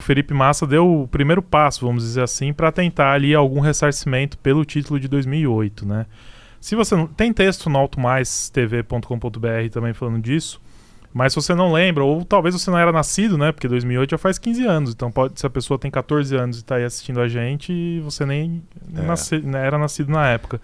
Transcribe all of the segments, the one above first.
Felipe Massa deu o primeiro passo, vamos dizer assim, para tentar ali algum ressarcimento pelo título de 2008, né? Se você não... Tem texto no automaistv.com.br também falando disso, mas se você não lembra, ou talvez você não era nascido, né? Porque 2008 já faz 15 anos, então se a pessoa tem 14 anos e tá aí assistindo a gente, e você nem era nascido na época.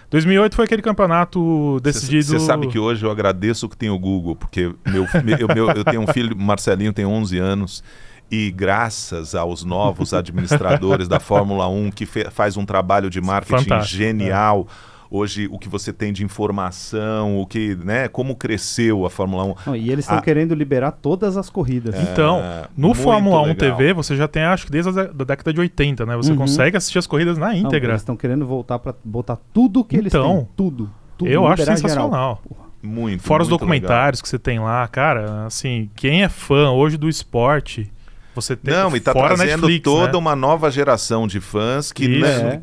2008 foi aquele campeonato decidido... Você sabe que hoje eu agradeço que tem o Google, porque eu tenho um filho, Marcelinho, tem 11 anos, e graças aos novos administradores da Fórmula 1, que faz um trabalho de marketing fantástico, genial... Hoje, o que você tem de informação, o que, né, como cresceu a Fórmula 1. Não, e eles estão querendo liberar todas as corridas. Então, no Fórmula 1 TV, você já tem, acho que desde a década de 80, né? Você consegue assistir as corridas na íntegra. Eles estão querendo voltar para botar tudo que eles têm. Tudo. Eu acho sensacional. Muito, fora os muito documentários legal que você tem lá, cara, assim, quem é fã hoje do esporte... Você tem e tá fora trazendo Netflix, toda uma nova geração de fãs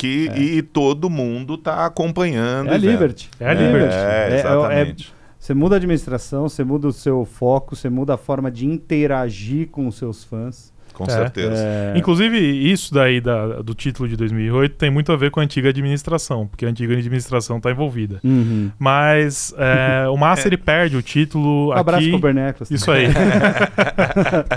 e todo mundo tá acompanhando. É a Liberty. É a Liberty. Exatamente. Você muda a administração, você muda o seu foco, você muda a forma de interagir com os seus fãs. Com certeza. Inclusive, isso daí do título de 2008 tem muito a ver com a antiga administração, porque a antiga administração está envolvida. Mas o Massa ele perde o título aqui... Abraço pro Bernie Eccleston. Isso aí.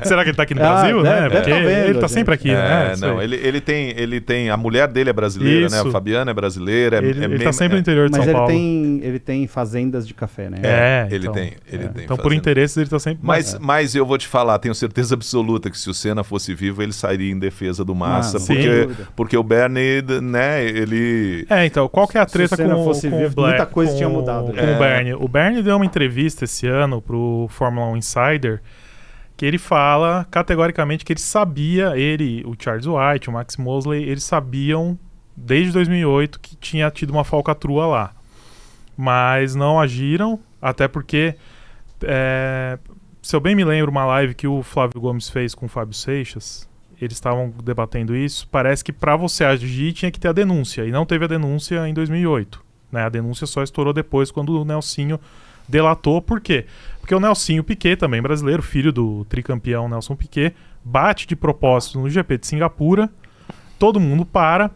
Será que ele está aqui no Brasil? Né? Porque ele está sempre aqui, né? Não, ele tem... A mulher dele é brasileira, né? A Fabiana é brasileira. Ele está sempre no interior de São Paulo. Mas ele tem fazendas de café, né? Ele tem. Então, por interesses, ele está sempre... Mas eu vou te falar, tenho certeza absoluta que se o Senna fosse vivo, ele sairia em defesa do Massa, porque o Bernie, né, ele... então, qual que é a treta com o Black? Muita coisa tinha mudado. Com o Bernie. O Bernie deu uma entrevista esse ano pro Fórmula 1 Insider, que ele fala categoricamente que ele sabia, o Charles White, o Max Mosley, eles sabiam desde 2008 que tinha tido uma falcatrua lá. Mas não agiram, até porque... Se eu bem me lembro, uma live que o Flávio Gomes fez com o Fábio Seixas, eles estavam debatendo isso, parece que para você agir tinha que ter a denúncia, e não teve a denúncia em 2008. Né? A denúncia só estourou depois, quando o Nelsinho delatou. Por quê? Porque o Nelsinho Piquet, também brasileiro, filho do tricampeão Nelson Piquet, bate de propósito no GP de Singapura, todo mundo para...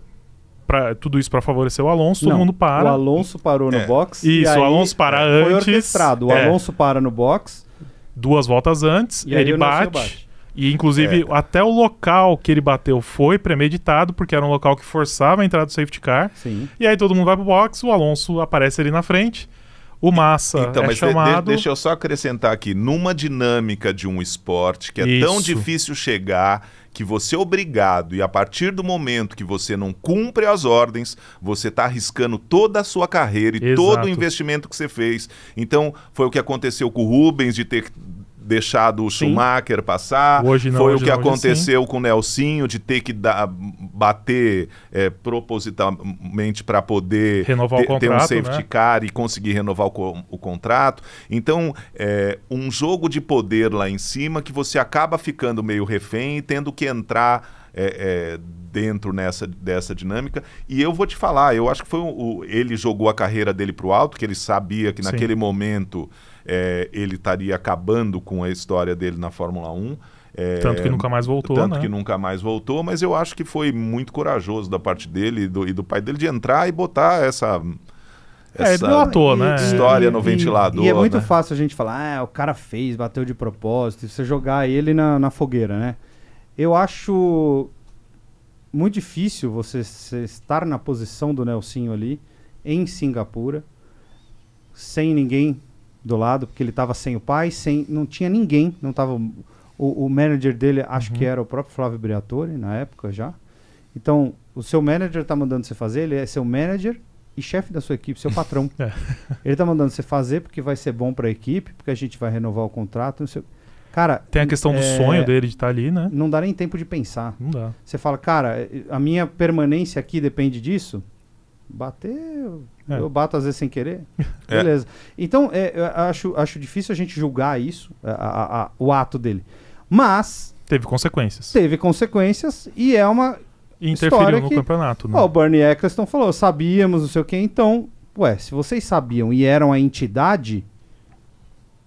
tudo isso para favorecer o Alonso, todo mundo para. O Alonso parou no box. Isso, o Alonso para antes. Foi orquestrado. O Alonso para no box... 2 voltas antes, ele bate. E inclusive até o local que ele bateu foi premeditado, porque era um local que forçava a entrada do safety car. Sim. E aí todo mundo vai pro box, o Alonso aparece ali na frente, o Massa mas chamado... deixa eu só acrescentar aqui, numa dinâmica de um esporte que é tão difícil chegar, que você é obrigado, e a partir do momento que você não cumpre as ordens, você está arriscando toda a sua carreira e todo o investimento que você fez. Então, foi o que aconteceu com o Rubens, de ter deixado o Schumacher passar. Foi o que aconteceu com o Nelsinho, de ter que bater propositalmente para poder renovar ter um safety car e conseguir renovar o contrato. Então, um jogo de poder lá em cima que você acaba ficando meio refém e tendo que entrar dentro dessa dinâmica. E eu vou te falar, eu acho que ele jogou a carreira dele pro alto, que ele sabia que naquele momento ele estaria acabando com a história dele na Fórmula 1. Tanto que nunca mais voltou, que nunca mais voltou, mas eu acho que foi muito corajoso da parte dele e do pai dele de entrar e botar essa história no ventilador. E é muito fácil a gente falar, o cara bateu de propósito, e você jogar ele na fogueira, né? Eu acho muito difícil você estar na posição do Nelsinho ali, em Singapura, sem ninguém do lado, porque ele estava sem o pai, não tinha ninguém, não tava, o manager dele, acho que era o próprio Flávio Briatore, na época já. Então, o seu manager está mandando você fazer, ele é seu manager e chefe da sua equipe, seu patrão. Ele está mandando você fazer porque vai ser bom para a equipe, porque a gente vai renovar o contrato, não sei. Cara, tem a questão do sonho dele de estar ali, né? Não dá nem tempo de pensar. Não dá. Você fala, cara, a minha permanência aqui depende disso. Eu bato às vezes sem querer. Beleza. Então, eu acho difícil a gente julgar isso, o ato dele. Mas... Teve consequências. E é uma interferiu no campeonato, né? O Bernie Eccleston falou, sabíamos, não sei o que. Então, se vocês sabiam e eram a entidade...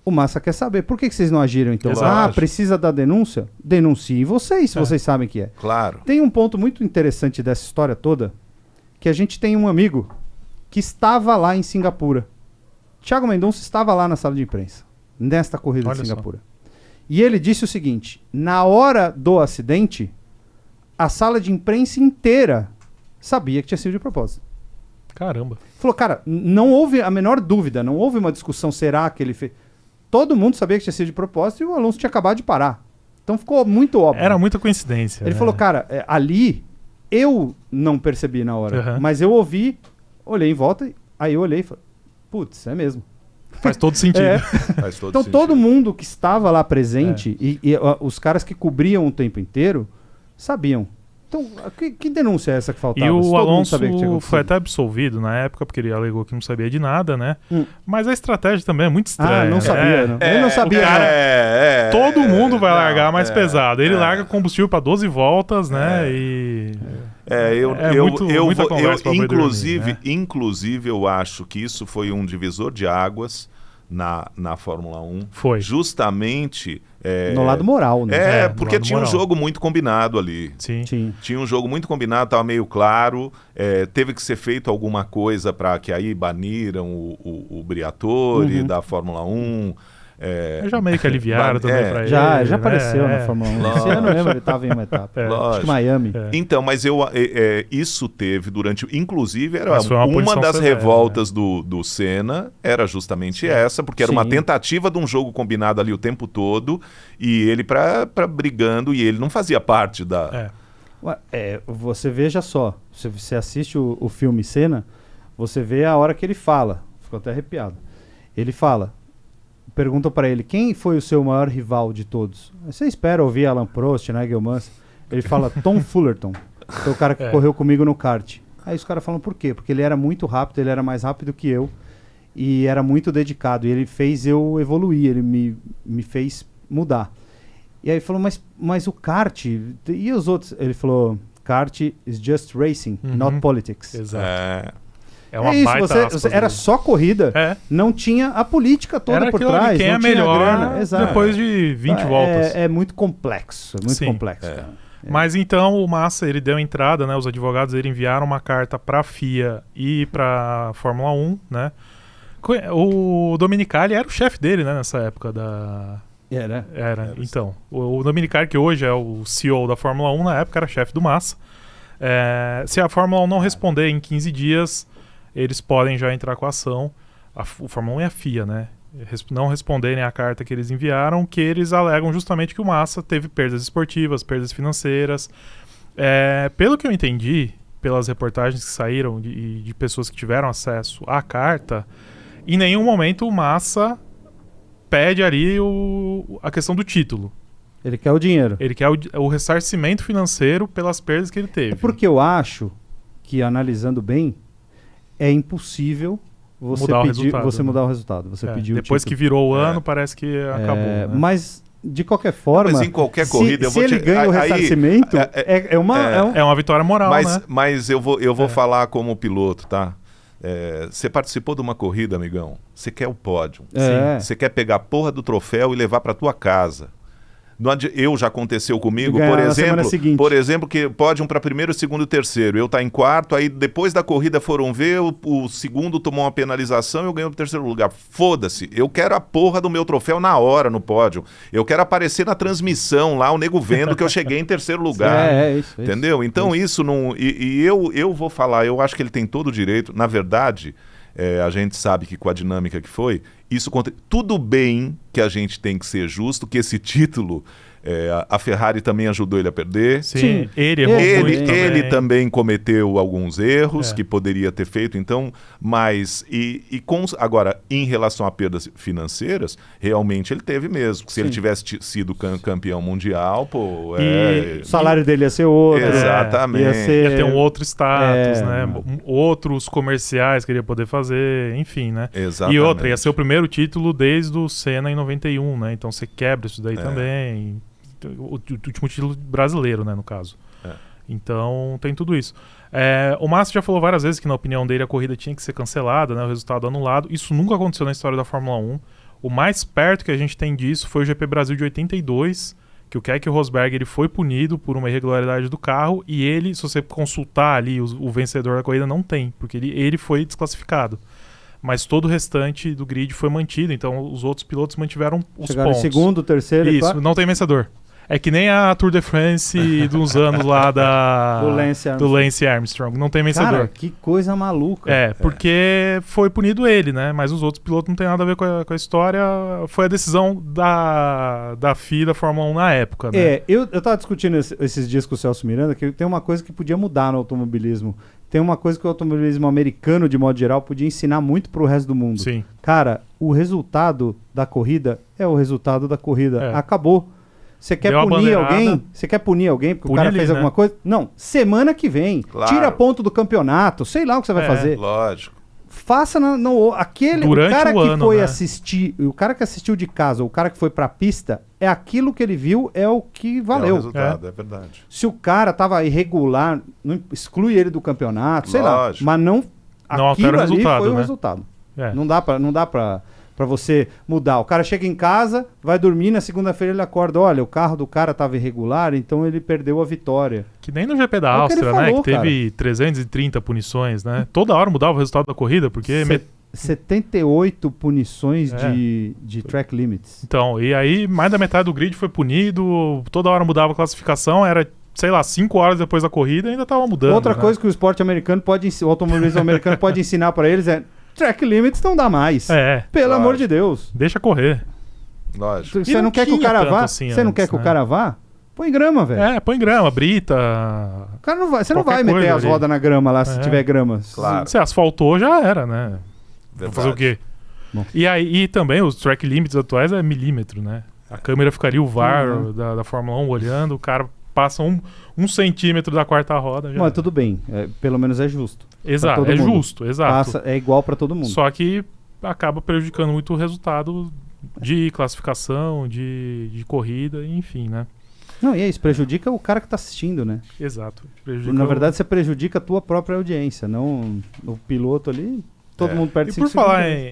O Massa quer saber. Por que vocês não agiram, então? Exato. Precisa da denúncia? Denunciem vocês, se vocês sabem que é. Claro. Tem um ponto muito interessante dessa história toda, que a gente tem um amigo que estava lá em Singapura. Thiago Mendonça estava lá na sala de imprensa, nesta corrida Olha de Singapura. E ele disse o seguinte, na hora do acidente, a sala de imprensa inteira sabia que tinha sido de propósito. Caramba. Falou, cara, não houve a menor dúvida, não houve uma discussão, será que ele fez... Todo mundo sabia que tinha sido de propósito e o Alonso tinha acabado de parar. Então ficou muito óbvio. Era muita coincidência. Ele falou, cara, ali eu não percebi na hora, mas eu ouvi, olhei em volta, aí eu olhei e falei, putz, é mesmo. Faz todo sentido. Faz todo Então sentido. todo mundo que estava lá presente e os caras que cobriam o tempo inteiro sabiam. Então, que denúncia é essa que faltava? E Se o todo mundo Alonso sabia que tinha acontecido. foi até absolvido na época, porque ele alegou que não sabia de nada, né? Mas a estratégia também é muito estranha. não sabia, não. Ele não sabia. o cara- Todo mundo vai não, largar mais pesado. Ele larga combustível para 12 voltas, né? E... muita conversa pra boi dormir, né? Inclusive, eu acho que isso foi um divisor de águas na Fórmula 1. Foi. Justamente... No lado moral, né? no porque lado tinha um moral. jogo muito combinado ali. Sim. Sim. Tinha um jogo muito combinado, estava meio claro. Teve que ser feito alguma coisa para que aí baniram o Briatore da Fórmula 1. Já meio que aliviaram também pra ele. Já apareceu na Fórmula 1. Esse ano mesmo ele estava em uma etapa. Acho que Miami. Então, mas isso teve durante... Inclusive, era Mas foi uma uma punição das severa, revoltas do Senna, era justamente essa, porque era uma Sim. tentativa de um jogo combinado ali o tempo todo, e ele pra brigando, e ele não fazia parte da... Você veja só, se você assiste o filme Senna, você vê a hora que ele fala, ficou até arrepiado. Ele fala, perguntam para ele, quem foi o seu maior rival de todos? Você espera ouvir Alan Prost, Nigel Mansell? Ele fala, Tom Fullerton, foi o cara que correu comigo no kart. Aí os caras falam, por quê? Porque ele era muito rápido, ele era mais rápido que eu, e era muito dedicado, e ele fez eu evoluir, ele me fez mudar. E aí ele falou, mas o kart, e os outros? Ele falou, kart is just racing, not politics. Exato. É uma isso, baita você era só corrida, não tinha a política toda era por aquilo trás, ali, quem não é tinha melhor grana. Exato. depois de 20 voltas. É muito complexo, cara. Mas então o Massa, ele deu entrada, né? Os advogados ele enviaram uma carta para a FIA e para a Fórmula 1, né? O Domenicali era o chefe dele, né? Nessa época da... Era. Então, o Domenicali, que hoje é o CEO da Fórmula 1, na época era chefe do Massa. Se a Fórmula 1 não responder em 15 dias, eles podem já entrar com a ação. O Fórmula 1 é a FIA, né? Não responderem a carta que eles enviaram, que eles alegam justamente que o Massa teve perdas esportivas, perdas financeiras. Pelo que eu entendi, pelas reportagens que saíram de pessoas que tiveram acesso à carta, em nenhum momento o Massa pede ali a questão do título. Ele quer o dinheiro. Ele quer o ressarcimento financeiro pelas perdas que ele teve. Porque eu acho que, analisando bem, é impossível você mudar o resultado. Você pediu depois que virou o ano, parece que acabou. Né? Mas, de qualquer forma, mas em qualquer corrida, se ele ganha o ressarcimento, é uma vitória moral, né? Mas eu vou falar como piloto, tá? Você participou de uma corrida, amigão. Você quer o pódio. Você quer pegar a porra do troféu e levar pra tua casa. Já aconteceu comigo, por exemplo, que pódio para primeiro, segundo e terceiro. Eu tá em quarto, aí depois da corrida foram ver, o segundo tomou uma penalização e eu ganhei o terceiro lugar. Foda-se, eu quero a porra do meu troféu na hora no pódio. Eu quero aparecer na transmissão lá, o nego vendo que eu cheguei em terceiro lugar. Isso. Entendeu? Então isso não... eu vou falar, eu acho que ele tem todo o direito. Na verdade... a gente sabe que com a dinâmica que foi, tudo bem que a gente tem que ser justo, que esse título, a Ferrari também ajudou ele a perder. Sim. Ele errou muito ele também cometeu alguns erros que poderia ter feito, então, mas agora, em relação a perdas financeiras, realmente ele teve mesmo. Se ele tivesse sido campeão mundial, pô... o salário dele ia ser outro. Exatamente. Ia ter um outro status, né? Outros comerciais que ele ia poder fazer, enfim, né? Exatamente. E outra, ia ser o primeiro título desde o Senna em 91, né? Então você quebra isso daí também. O último título brasileiro, né, no caso. Então tem tudo isso. O Massa já falou várias vezes que, na opinião dele, a corrida tinha que ser cancelada, né, o resultado anulado. Isso nunca aconteceu na história da Fórmula 1. O mais perto que a gente tem disso foi o GP Brasil de 82, que o Keke Rosberg ele foi punido por uma irregularidade do carro e ele, se você consultar ali o vencedor da corrida, não tem, porque ele foi desclassificado. Mas todo o restante do grid foi mantido, então os outros pilotos mantiveram os Chegaram pontos. em segundo, terceiro e Isso, quarto. não tem vencedor. É que nem a Tour de France dos anos lá Do do Lance Armstrong. Não tem vencedor. Cara, que coisa maluca. Porque foi punido ele, né? Mas os outros pilotos não tem nada a ver com a história. Foi a decisão da FIA, da Fórmula 1 na época, né? Eu tava discutindo esses dias com o Celso Miranda que tem uma coisa que podia mudar no automobilismo. Tem uma coisa que o automobilismo americano, de modo geral, podia ensinar muito pro resto do mundo. Sim. Cara, o resultado da corrida é o resultado da corrida. Acabou. Você quer punir alguém? Você quer punir alguém porque o cara fez alguma coisa? Não, semana que vem. Claro. Tira ponto do campeonato. Sei lá o que você vai fazer. Lógico. Faça aquele Durante o cara o que ano, foi né? assistir, o cara que assistiu de casa, o cara que foi pra pista, é aquilo que ele viu, é o que valeu. É o resultado, é verdade. Se o cara tava irregular, não exclui ele do campeonato, sei lá, mas não aquilo ali foi o resultado. Não dá pra você mudar. O cara chega em casa, vai dormir, na segunda-feira ele acorda, olha, o carro do cara tava irregular, então ele perdeu a vitória. Que nem no GP da Áustria, né? Que teve 330 punições, né? Toda hora mudava o resultado da corrida, porque... 78 punições de track limits. Então, e aí mais da metade do grid foi punido, toda hora mudava a classificação, era, sei lá, 5 horas depois da corrida e ainda tava mudando. Outra coisa que o esporte americano o automobilismo americano pode ensinar pra eles é track limits não dá mais. Pelo amor de Deus. Deixa correr. Lógico. Você não quer que o cara vá? Você não quer que o cara vá? Põe grama, velho. Põe grama, brita. O cara não vai, você não vai meter as rodas na grama lá se tiver grama. Claro. Se asfaltou, já era, né? Vou fazer o quê? Bom. E também os track limits atuais é milímetro, né? A câmera ficaria o VAR da Fórmula 1 olhando, o cara passa um centímetro da quarta roda. Mas tudo bem, pelo menos é justo. Exato, é justo, exato. É igual pra todo mundo. Só que acaba prejudicando muito o resultado de classificação, de corrida, enfim, né? Não, e é isso, prejudica o cara que tá assistindo, né? Exato. Na verdade, você prejudica a tua própria audiência, não o piloto ali. Todo mundo perde 5 segundos. E por falar